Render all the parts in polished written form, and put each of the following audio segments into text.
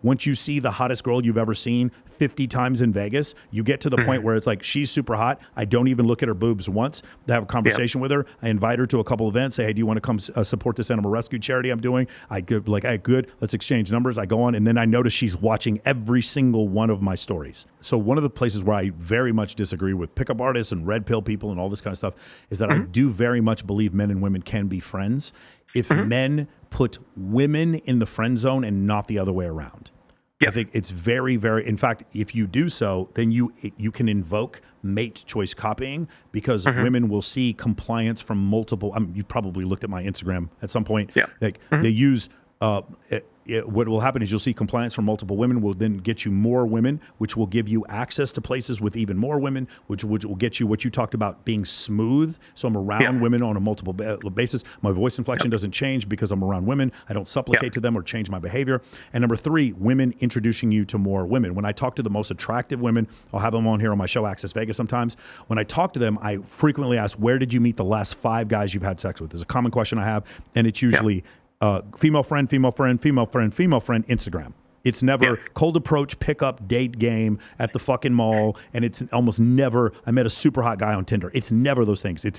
once you see the hottest girl you've ever seen 50 times in Vegas, you get to the point where it's like, she's super hot. I don't even look at her boobs once to have a conversation with her. I invite her to a couple events, say, hey, do you want to come support this animal rescue charity I'm doing? Good. Let's exchange numbers. I go on, and then I notice she's watching every single one of my stories. So one of the places where I very much disagree with pickup artists and red pill people and all this kind of stuff is that I do very much believe men and women can be friends if men put women in the friend zone and not the other way around. I think it's very, very, in fact, if you do so, then you can invoke mate choice copying, because women will see compliance from multiple, you've probably looked at my Instagram at some point. Like they use, what will happen is you'll see compliance from multiple women will then get you more women, which will give you access to places with even more women, which will get you what you talked about, being smooth. So I'm around women on a multiple basis. My voice inflection doesn't change because I'm around women. I don't supplicate to them or change my behavior. And number three, women introducing you to more women. When I talk to the most attractive women, I'll have them on here on my show, Access Vegas sometimes. When I talk to them, I frequently ask, where did you meet the last 5 guys you've had sex with? There's a common question I have, and it's usually female friend, female friend, female friend, female friend, Instagram. It's never cold approach, pickup, date game at the fucking mall, and it's almost never, I met a super hot guy on Tinder. It's never those things. It's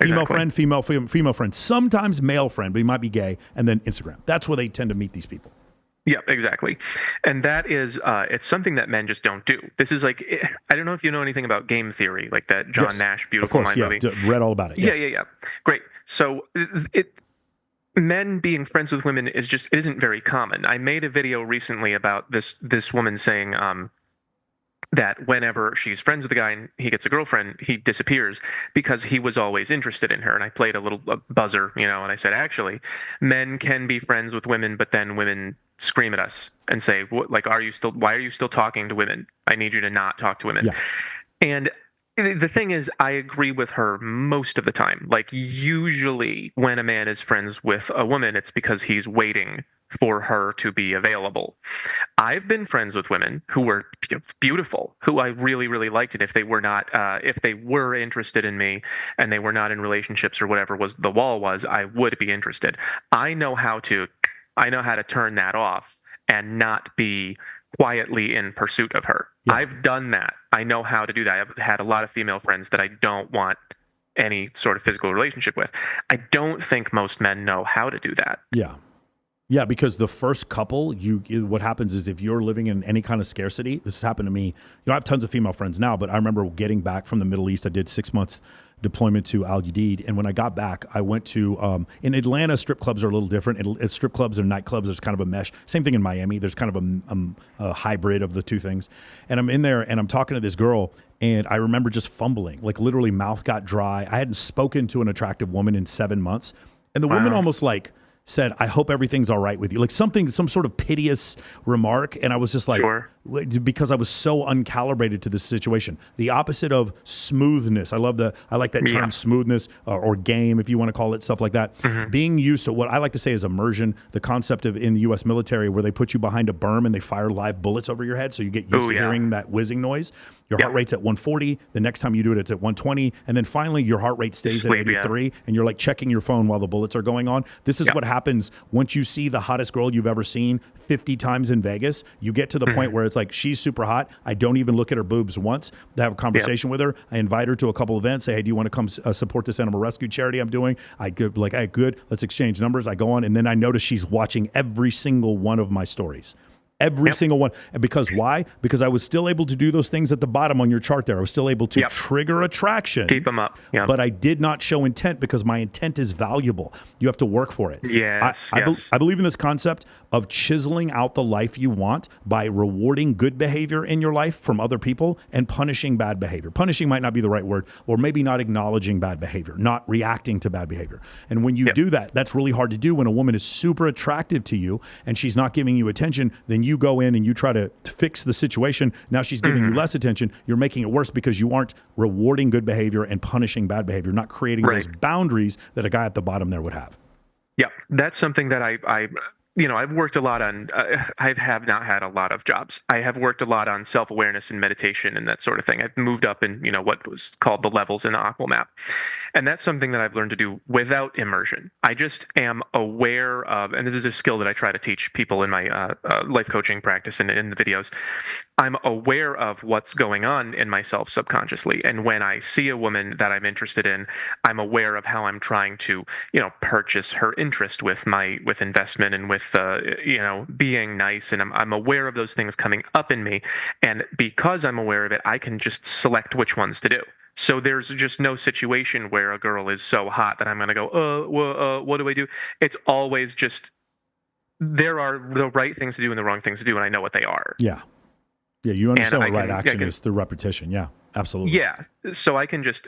female friend, female friend, sometimes male friend, but he might be gay, and then Instagram. That's where they tend to meet these people. Yeah, exactly. And that is, it's something that men just don't do. This is like, I don't know if you know anything about game theory, like that John Nash, Beautiful Mind movie. Read all about it. Yeah. Great. So men being friends with women isn't very common. I made a video recently about this woman saying that whenever she's friends with a guy and he gets a girlfriend, he disappears because he was always interested in her. And I played a little buzzer, and I said, actually, men can be friends with women, but then women scream at us and say, why are you still talking to women? I need you to not talk to women. And the thing is, I agree with her most of the time. Like, usually when a man is friends with a woman, it's because he's waiting for her to be available. I've been friends with women who were beautiful, who I really, really liked. And if they were interested in me and they were not in relationships or whatever the wall was, I would be interested. I know how to turn that off and not be quietly in pursuit of her. I've done that. I know how to do that. I've had a lot of female friends that I don't want any sort of physical relationship with. I don't think most men know how to do that. Yeah, because the first couple, what happens is if you're living in any kind of scarcity, this has happened to me. I have tons of female friends now, but I remember getting back from the Middle East. I did 6 months deployment to Al Udeid, and when I got back, I went to in Atlanta, strip clubs are a little different. Strip clubs and nightclubs, there's kind of a mesh. Same thing in Miami. There's kind of a hybrid of the two things. And I'm in there and I'm talking to this girl, and I remember just fumbling, like literally mouth got dry. I hadn't spoken to an attractive woman in 7 months, and the woman almost like said, I hope everything's all right with you. Like some sort of piteous remark. And I was just like, because I was so uncalibrated to this situation. The opposite of smoothness. I like that term, smoothness, or game, if you want to call it, stuff like that. Being used to what I like to say is immersion, the concept of in the U.S. military where they put you behind a berm and they fire live bullets over your head. So you get used to hearing that whizzing noise. Your heart rate's at 140. The next time you do it, it's at 120. And then finally, your heart rate stays at 83. And you're like checking your phone while the bullets are going on. This is what happens once you see the hottest girl you've ever seen 50 times in Vegas. You get to the point where it's like, she's super hot. I don't even look at her boobs once to have a conversation with her. I invite her to a couple events, say, hey, do you want to come support this animal rescue charity I'm doing? Good. Let's exchange numbers. I go on, and then I notice she's watching every single one of my stories. Every single one. And because why? Because I was still able to do those things at the bottom on your chart there. I was still able to trigger attraction. Keep them up. But I did not show intent because my intent is valuable. You have to work for it. I believe in this concept of chiseling out the life you want by rewarding good behavior in your life from other people and punishing bad behavior. Punishing might not be the right word, or maybe not acknowledging bad behavior, not reacting to bad behavior. And when you do that, that's really hard to do when a woman is super attractive to you and she's not giving you attention. Then you go in and you try to fix the situation. Now she's giving you less attention. You're making it worse because you aren't rewarding good behavior and punishing bad behavior, not creating those boundaries that a guy at the bottom there would have. Yeah, that's something that I've worked a lot on, I have not had a lot of jobs. I have worked a lot on self awareness and meditation and that sort of thing. I've moved up in, what was called the levels in the Aqua map. And that's something that I've learned to do without immersion. I just am aware of, and this is a skill that I try to teach people in my life coaching practice and in the videos. I'm aware of what's going on in myself subconsciously. And when I see a woman that I'm interested in, I'm aware of how I'm trying to, purchase her interest with investment and with, being nice. And I'm aware of those things coming up in me. And because I'm aware of it, I can just select which ones to do. So there's just no situation where a girl is so hot that I'm going to go, what do I do? It's always just, there are the right things to do and the wrong things to do, and I know what they are. Yeah. Yeah, you understand And what right action is through repetition. Yeah, absolutely. Yeah, so I can just,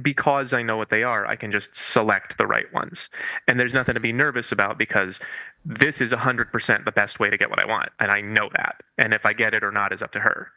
because I know what they are, I can just select the right ones. And there's nothing to be nervous about because this is 100% the best way to get what I want. And I know that. And if I get it or not is up to her.